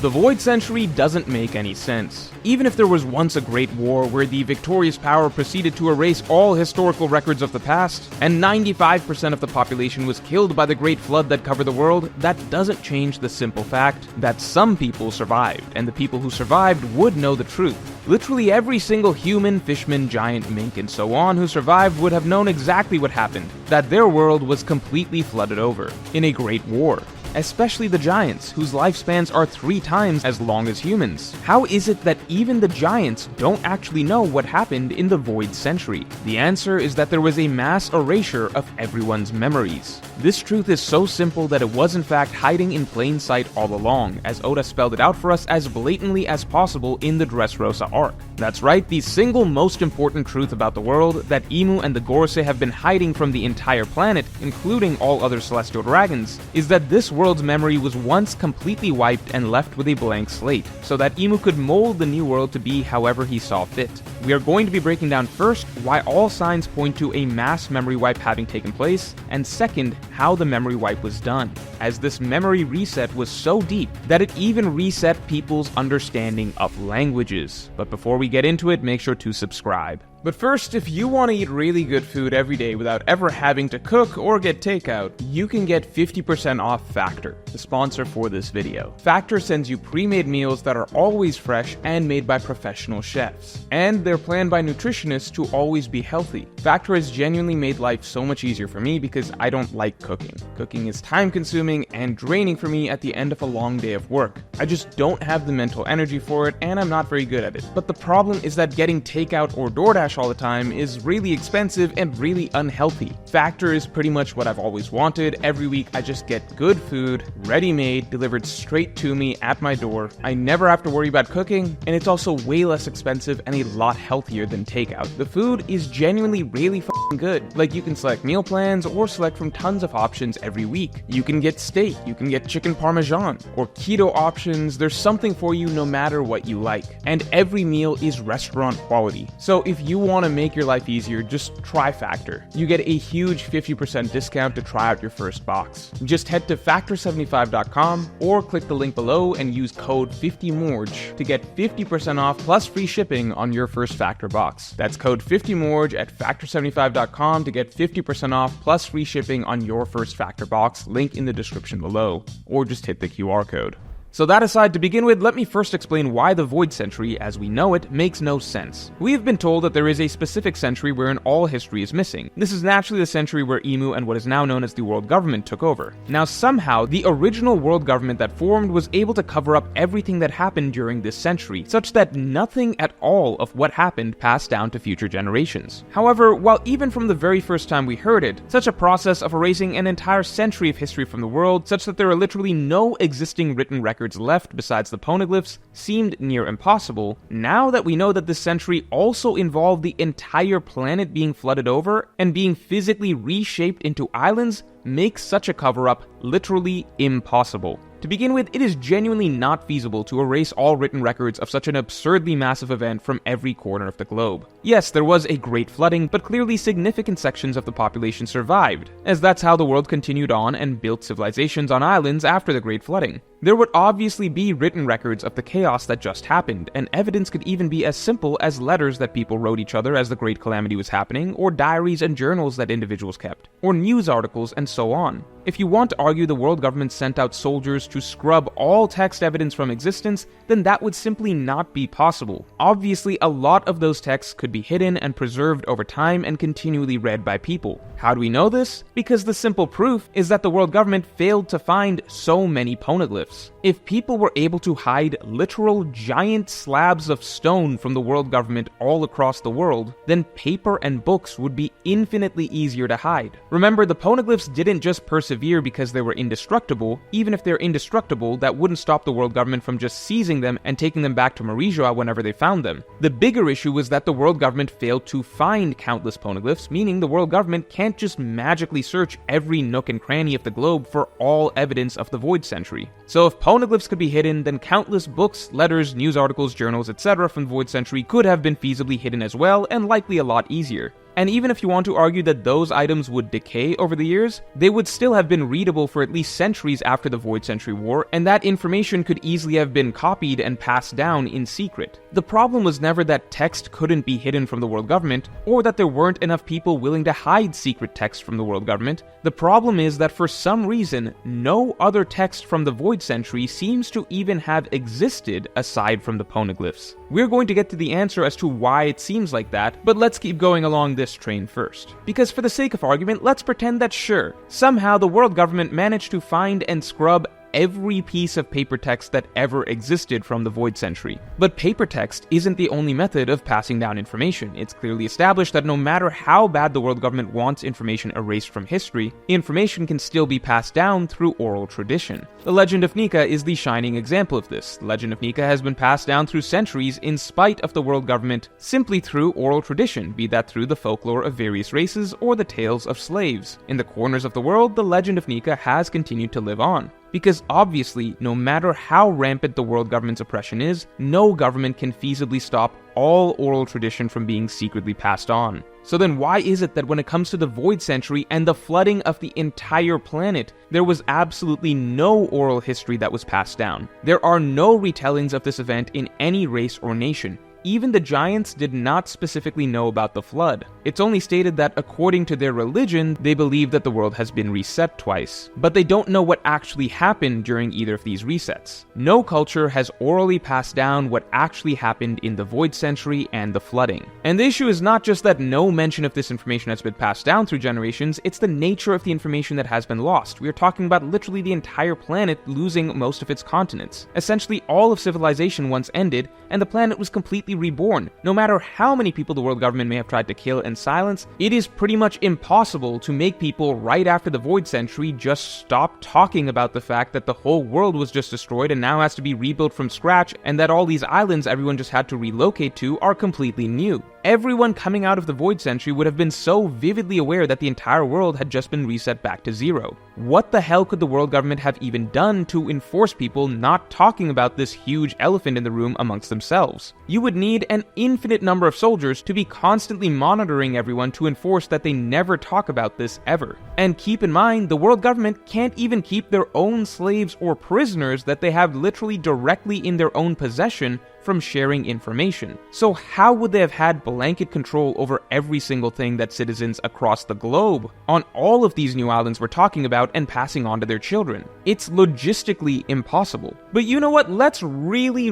The Void Century doesn't make any sense. Even if there was once a great war where the victorious power proceeded to erase all historical records of the past, and 95% of the population was killed by the Great Flood that covered the world, that doesn't change the simple fact that some people survived, and the people who survived would know the truth. Literally every single human, fishman, giant, mink, and so on who survived would have known exactly what happened, that their world was completely flooded over, in a great war. Especially the giants, whose lifespans are 3 times as long as humans. How is it that even the giants don't actually know what happened in the Void Century? The answer is that there was a mass erasure of everyone's memories. This truth is so simple that it was in fact hiding in plain sight all along, as Oda spelled it out for us as blatantly as possible in the Dressrosa arc. That's right, the single most important truth about the world that Imu and the Gorosei have been hiding from the entire planet, including all other celestial dragons, is that this world's memory was once completely wiped and left with a blank slate, so that Imu could mold the new world to be however he saw fit. We are going to be breaking down first why all signs point to a mass memory wipe having taken place, and second, how the memory wipe was done, as this memory reset was so deep that it even reset people's understanding of languages. But before we get into it, make sure to subscribe. But first, if you want to eat really good food every day without ever having to cook or get takeout, you can get 50% off Factor, the sponsor for this video. Factor sends you pre-made meals that are always fresh and made by professional chefs. And they're planned by nutritionists to always be healthy. Factor has genuinely made life so much easier for me because I don't like cooking. Cooking is time-consuming and draining for me at the end of a long day of work. I just don't have the mental energy for it, and I'm not very good at it. But the problem is that getting takeout or DoorDash all the time is really expensive and really unhealthy. Factor is pretty much what I've always wanted. Every week I just get good food, ready-made, delivered straight to me at my door. I never have to worry about cooking, and it's also way less expensive and a lot healthier than takeout. The food is genuinely really f***ing good. Like, you can select meal plans or select from tons of options every week. You can get steak, you can get chicken parmesan, or keto options. There's something for you no matter what you like. And every meal is restaurant quality. So if you want to make your life easier, just try Factor. You get a huge 50% discount to try out your first box. Just head to factor75.com or click the link below and use code 50morge to get 50% off plus free shipping on your first Factor box. That's code 50morge at factor75.com to get 50% off plus free shipping on your first Factor box, link in the description below, or just hit the QR code. So that aside, to begin with, let me first explain why the Void Century, as we know it, makes no sense. We have been told that there is a specific century wherein all history is missing. This is naturally the century where Imu and what is now known as the world government took over. Now somehow, the original world government that formed was able to cover up everything that happened during this century, such that nothing at all of what happened passed down to future generations. However, while even from the very first time we heard it, such a process of erasing an entire century of history from the world, such that there are literally no existing written records left besides the poneglyphs, seemed near impossible, now that we know that this century also involved the entire planet being flooded over and being physically reshaped into islands, makes such a cover-up literally impossible. To begin with, it is genuinely not feasible to erase all written records of such an absurdly massive event from every corner of the globe. Yes, there was a great flooding, but clearly significant sections of the population survived, as that's how the world continued on and built civilizations on islands after the great flooding. There would obviously be written records of the chaos that just happened, and evidence could even be as simple as letters that people wrote each other as the great calamity was happening, or diaries and journals that individuals kept, or news articles and so on. If you want to argue the world government sent out soldiers to scrub all text evidence from existence, then that would simply not be possible. Obviously, a lot of those texts could be hidden and preserved over time and continually read by people. How do we know this? Because the simple proof is that the world government failed to find so many poneglyphs. If people were able to hide literal giant slabs of stone from the world government all across the world, then paper and books would be infinitely easier to hide. Remember, the poneglyphs didn't just persevere because they were indestructible. Even if they're indestructible, that wouldn't stop the world government from just seizing them and taking them back to Marija whenever they found them. The bigger issue was that the world government failed to find countless poneglyphs, meaning the world government can't just magically search every nook and cranny of the globe for all evidence of the Void Century. So if poneglyphs could be hidden, then countless books, letters, news articles, journals, etc. from the Void Century could have been feasibly hidden as well, and likely a lot easier. and even if you want to argue that those items would decay over the years, they would still have been readable for at least centuries after the Void Century War, and that information could easily have been copied and passed down in secret. The problem was never that text couldn't be hidden from the world government, or that there weren't enough people willing to hide secret text from the world government. The problem is that for some reason, no other text from the Void Century seems to even have existed aside from the poneglyphs. We're going to get to the answer as to why it seems like that, but let's keep going along this train first. Because for the sake of argument, let's pretend that sure, somehow the world government managed to find and scrub every piece of paper text that ever existed from the Void Century. But paper text isn't the only method of passing down information. It's clearly established that no matter how bad the world government wants information erased from history, information can still be passed down through oral tradition. The Legend of Nika is the shining example of this. The Legend of Nika has been passed down through centuries in spite of the world government, simply through oral tradition, be that through the folklore of various races or the tales of slaves. In the corners of the world, the Legend of Nika has continued to live on. Because obviously, no matter how rampant the world government's oppression is, no government can feasibly stop all oral tradition from being secretly passed on. So then why is it that when it comes to the Void Century and the flooding of the entire planet, there was absolutely no oral history that was passed down? There are no retellings of this event in any race or nation. Even the giants did not specifically know about the flood. It's only stated that according to their religion, they believe that the world has been reset twice. But they don't know what actually happened during either of these resets. No culture has orally passed down what actually happened in the Void Century and the flooding. And the issue is not just that no mention of this information has been passed down through generations, it's the nature of the information that has been lost. We are talking about literally the entire planet losing most of its continents. Essentially, all of civilization once ended, and the planet was completely reborn. No matter how many people the world government may have tried to kill and silence, it is pretty much impossible to make people right after the Void Century just stop talking about the fact that the whole world was just destroyed and now has to be rebuilt from scratch, and that all these islands everyone just had to relocate to are completely new. Everyone coming out of the Void Century would have been so vividly aware that the entire world had just been reset back to zero. What the hell could the world government have even done to enforce people not talking about this huge elephant in the room amongst themselves? You would need an infinite number of soldiers to be constantly monitoring everyone to enforce that they never talk about this ever. And keep in mind, the world government can't even keep their own slaves or prisoners that they have literally directly in their own possession from sharing information. So how would they have had blanket control over every single thing that citizens across the globe on all of these new islands were talking about and passing on to their children? It's logistically impossible. But you know what? Let's really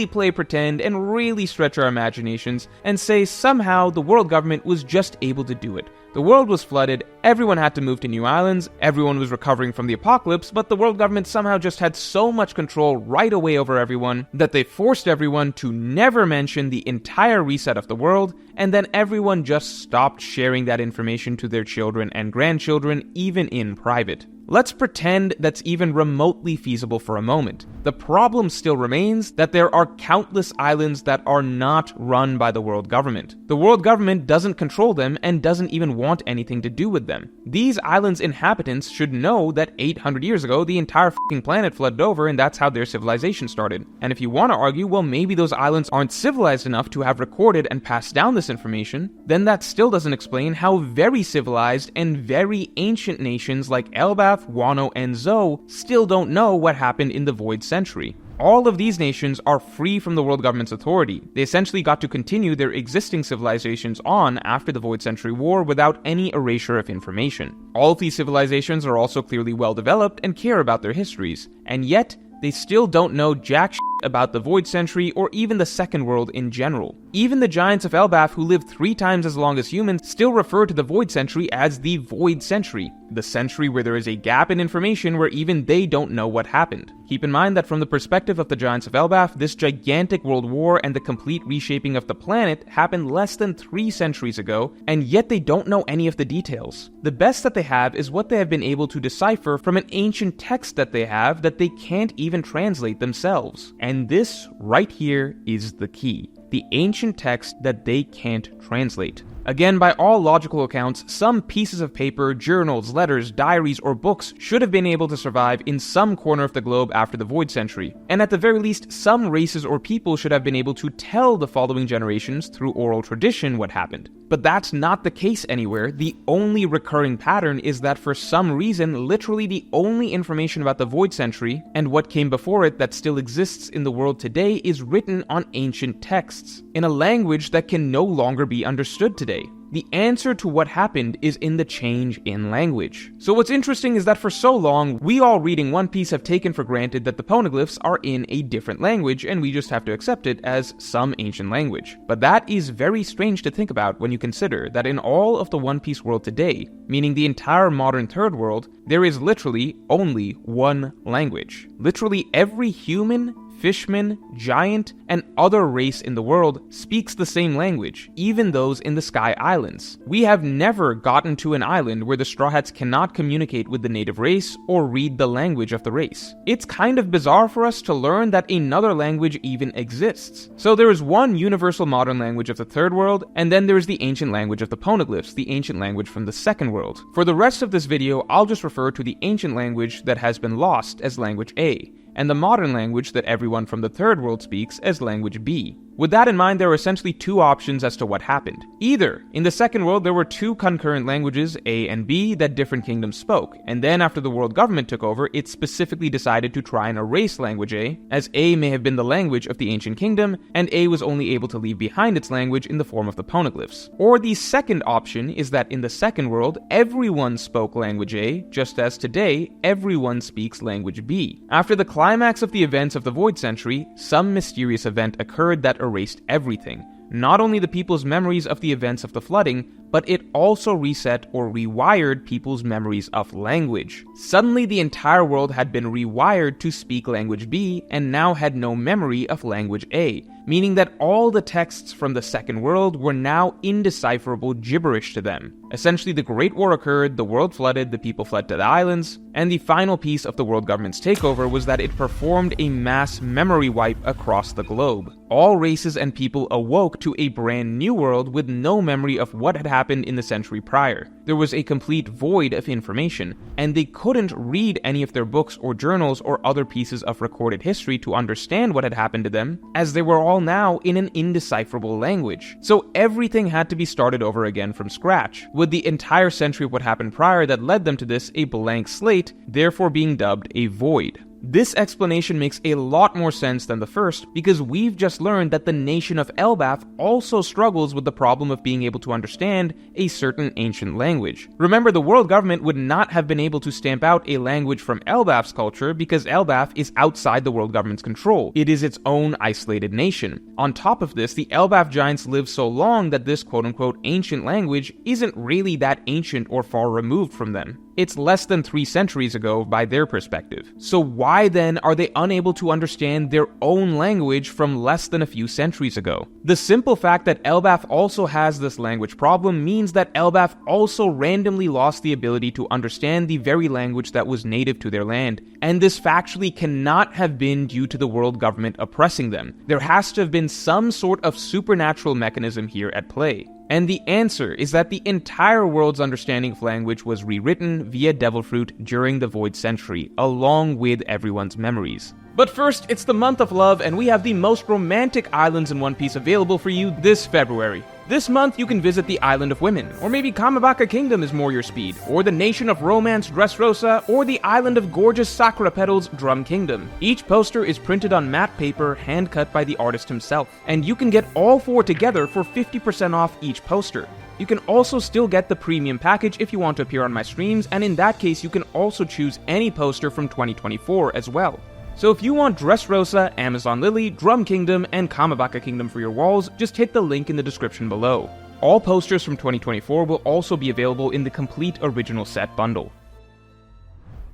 play pretend and really stretch our imaginations and say somehow the world government was just able to do it. The world was flooded, everyone had to move to new islands, everyone was recovering from the apocalypse, but the world government somehow just had so much control right away over everyone that they forced everyone to never mention the entire reset of the world, and then everyone just stopped sharing that information to their children and grandchildren, even in private. Let's pretend that's even remotely feasible for a moment. The problem still remains that there are countless islands that are not run by the world government. The world government doesn't control them and doesn't even want anything to do with them. These islands' inhabitants should know that 800 years ago, the entire fucking planet flooded over and that's how their civilization started. And if you want to argue, well, maybe those islands aren't civilized enough to have recorded and passed down this information, then that still doesn't explain how very civilized and very ancient nations like Elbaf, Wano, and Zou still don't know what happened in the Void Century. All of these nations are free from the world government's authority. They essentially got to continue their existing civilizations on after the Void Century War without any erasure of information. All of these civilizations are also clearly well developed and care about their histories, and yet they still don't know jack shit about the Void Century or even the Second World in general. Even the giants of Elbaf, who lived 3 times as long as humans, still refer to the Void Century as the Void Century, the century where there is a gap in information where even they don't know what happened. Keep in mind that from the perspective of the giants of Elbaf, this gigantic world war and the complete reshaping of the planet happened less than 3 centuries ago, and yet they don't know any of the details. The best that they have is what they have been able to decipher from an ancient text that they have that they can't even translate themselves. And this right here is the key. The ancient text that they can't translate. Again, by all logical accounts, some pieces of paper, journals, letters, diaries, or books should have been able to survive in some corner of the globe after the Void Century, and at the very least, some races or people should have been able to tell the following generations through oral tradition what happened. But that's not the case anywhere. The only recurring pattern is that for some reason, literally the only information about the Void Century and what came before it that still exists in the world today is written on ancient texts, in a language that can no longer be understood today. The answer to what happened is in the change in language. So what's interesting is that for so long, we all reading One Piece have taken for granted that the poneglyphs are in a different language and we just have to accept it as some ancient language. But that is very strange to think about when you consider that in all of the One Piece world today, meaning the entire modern Third World, there is literally only one language. Literally every human, fishman, giant, and other race in the world speaks the same language, even those in the Sky Islands. We have never gotten to an island where the Straw Hats cannot communicate with the native race or read the language of the race. It's kind of bizarre for us to learn that another language even exists. So there is one universal modern language of the Third World, and then there is the ancient language of the poneglyphs, the ancient language from the Second World. For the rest of this video, I'll just refer to the ancient language that has been lost as Language A, and the modern language that everyone from the Third World speaks as Language B. With that in mind, there are essentially two options as to what happened. Either, in the Second World, there were two concurrent languages, A and B, that different kingdoms spoke, and then after the world government took over, it specifically decided to try and erase Language A, as A may have been the language of the ancient kingdom, and A was only able to leave behind its language in the form of the poneglyphs. Or the second option is that in the Second World, everyone spoke Language A, just as today, everyone speaks Language B. After the climax of the events of the Void Century, some mysterious event occurred that erased everything. Not only the people's memories of the events of the flooding, but it also reset or rewired people's memories of language. Suddenly, the entire world had been rewired to speak Language B and now had no memory of Language A, meaning that all the texts from the Second World were now indecipherable gibberish to them. Essentially, the Great War occurred, the world flooded, the people fled to the islands, and the final piece of the world government's takeover was that it performed a mass memory wipe across the globe. All races and people awoke to a brand new world with no memory of what had happened in the century prior. There was a complete void of information, and they couldn't read any of their books or journals or other pieces of recorded history to understand what had happened to them, as they were all now in an indecipherable language. So everything had to be started over again from scratch, with the entire century of what happened prior that led them to this a blank slate, therefore being dubbed a void. This explanation makes a lot more sense than the first, because we've just learned that the nation of Elbaf also struggles with the problem of being able to understand a certain ancient language. Remember, the world government would not have been able to stamp out a language from Elbaf's culture because Elbaf is outside the world government's control. It is its own isolated nation. On top of this, the Elbaf giants lived so long that this quote-unquote ancient language isn't really that ancient or far removed from them. It's less than 3 centuries ago by their perspective. So why then are they unable to understand their own language from less than a few centuries ago? The simple fact that Elbaf also has this language problem means that Elbaf also randomly lost the ability to understand the very language that was native to their land, and this factually cannot have been due to the world government oppressing them. There has to have been some sort of supernatural mechanism here at play. And the answer is that the entire world's understanding of language was rewritten via Devil Fruit during the Void Century, along with everyone's memories. But first, it's the month of love, and we have the most romantic islands in One Piece available for you this February. This month, you can visit the Island of Women, or maybe Kamabaka Kingdom is more your speed, or the Nation of Romance Dressrosa, or the Island of Gorgeous Sakura Petals Drum Kingdom. Each poster is printed on matte paper, hand-cut by the artist himself, and you can get all 4 together for 50% off each poster. You can also still get the premium package if you want to appear on my streams, and in that case, you can also choose any poster from 2024 as well. So if you want Dressrosa, Amazon Lily, Drum Kingdom, and Kamabaka Kingdom for your walls, just hit the link in the description below. All posters from 2024 will also be available in the complete original set bundle.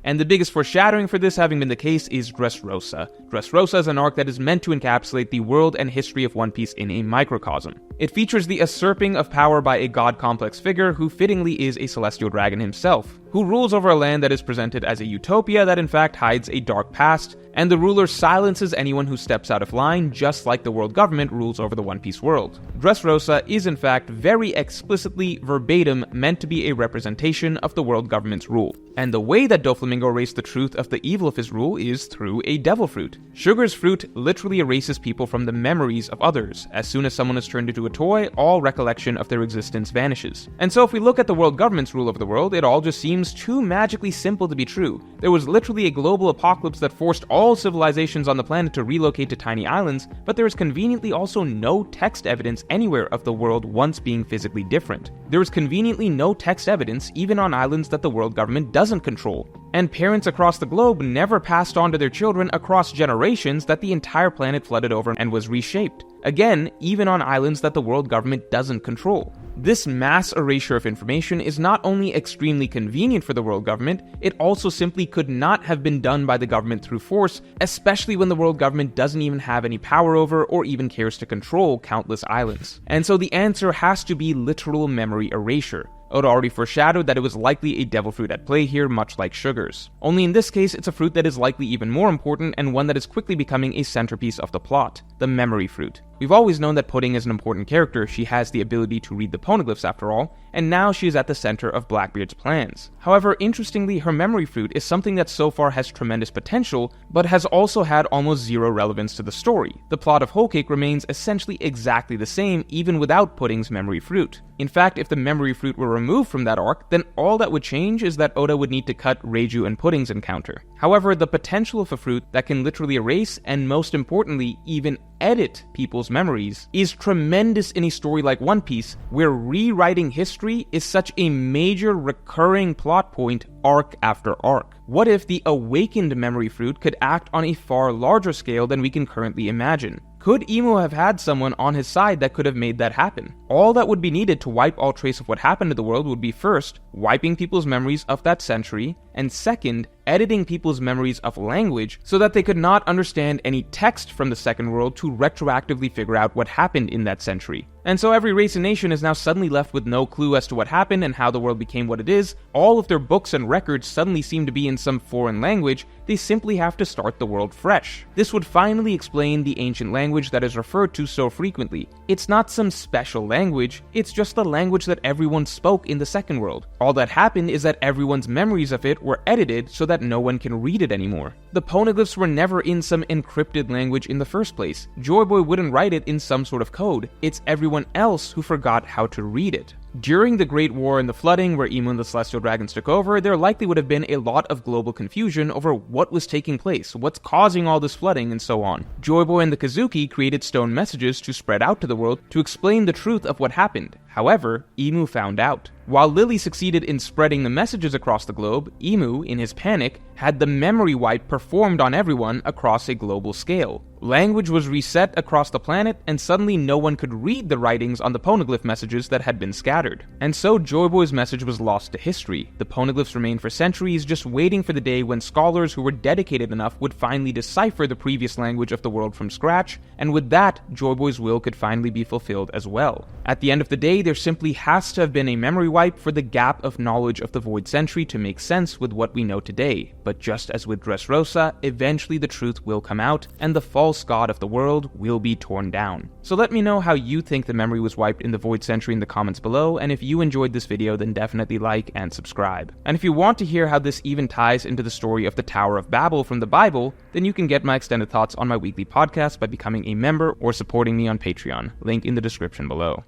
And the biggest foreshadowing for this having been the case is Dressrosa. Dressrosa is an arc that is meant to encapsulate the world and history of One Piece in a microcosm. It features the usurping of power by a god-complex figure who fittingly is a celestial dragon himself. who rules over a land that is presented as a utopia that in fact hides a dark past, and the ruler silences anyone who steps out of line, just like the world government rules over the One Piece world. Dressrosa is in fact very explicitly, verbatim, meant to be a representation of the world government's rule. And the way that Doflamingo erased the truth of the evil of his rule is through a devil fruit. Sugar's fruit literally erases people from the memories of others. As soon as someone is turned into a toy, all recollection of their existence vanishes. And so if we look at the world government's rule over the world, it all just seems too magically simple to be true. There was literally a global apocalypse that forced all civilizations on the planet to relocate to tiny islands, but there is conveniently also no text evidence anywhere of the world once being physically different. There is conveniently no text evidence even on islands that the world government doesn't control. And parents across the globe never passed on to their children across generations that the entire planet flooded over and was reshaped. Again, even on islands that the world government doesn't control. This mass erasure of information is not only extremely convenient for the world government, it also simply could not have been done by the government through force, especially when the world government doesn't even have any power over or even cares to control countless islands. And so the answer has to be literal memory erasure. Oda already foreshadowed that it was likely a devil fruit at play here, much like Sugar's. Only in this case, it's a fruit that is likely even more important and one that is quickly becoming a centerpiece of the plot, the memory fruit. We've always known that Pudding is an important character. She has the ability to read the poneglyphs after all, and now she is at the center of Blackbeard's plans. However, interestingly, her memory fruit is something that so far has tremendous potential, but has also had almost zero relevance to the story. The plot of Whole Cake remains essentially exactly the same even without Pudding's memory fruit. In fact, if the memory fruit were removed from that arc, then all that would change is that Oda would need to cut Reiju and Pudding's encounter. However, the potential of a fruit that can literally erase, and most importantly, even edit people's memories is tremendous in a story like One Piece, where rewriting history is such a major recurring plot point arc after arc. What if the awakened memory fruit could act on a far larger scale than we can currently imagine? Could Imu have had someone on his side that could have made that happen? All that would be needed to wipe all trace of what happened to the world would be first, wiping people's memories of that century, and second, editing people's memories of language so that they could not understand any text from the Second World to retroactively figure out what happened in that century. And so every race and nation is now suddenly left with no clue as to what happened and how the world became what it is. All of their books and records suddenly seem to be in some foreign language. They simply have to start the world fresh. This would finally explain the ancient language that is referred to so frequently. It's not some special language, it's just the language that everyone spoke in the Second World. All that happened is that everyone's memories of it were edited so that no one can read it anymore. The poneglyphs were never in some encrypted language in the first place. Joy Boy wouldn't write it in some sort of code. It's everyone else who forgot how to read it. During the Great War and the flooding, where Imu and the Celestial Dragons took over, there likely would have been a lot of global confusion over what was taking place, what's causing all this flooding, and so on. Joy Boy and the Kazuki created stone messages to spread out to the world to explain the truth of what happened. However, Imu found out. While Lily succeeded in spreading the messages across the globe, Imu, in his panic, had the memory wipe performed on everyone across a global scale. Language was reset across the planet, and suddenly no one could read the writings on the poneglyph messages that had been scattered. And so Joy Boy's message was lost to history. The poneglyphs remained for centuries, just waiting for the day when scholars who were dedicated enough would finally decipher the previous language of the world from scratch, and with that, Joy Boy's will could finally be fulfilled as well. At the end of the day, there simply has to have been a memory wipe for the gap of knowledge of the Void Century to make sense with what we know today. But just as with Dressrosa, eventually the truth will come out, and the false god of the world will be torn down. So let me know how you think the memory was wiped in the Void Century in the comments below, and if you enjoyed this video, then definitely like and subscribe. And if you want to hear how this even ties into the story of the Tower of Babel from the Bible, then you can get my extended thoughts on my weekly podcast by becoming a member or supporting me on Patreon, link in the description below.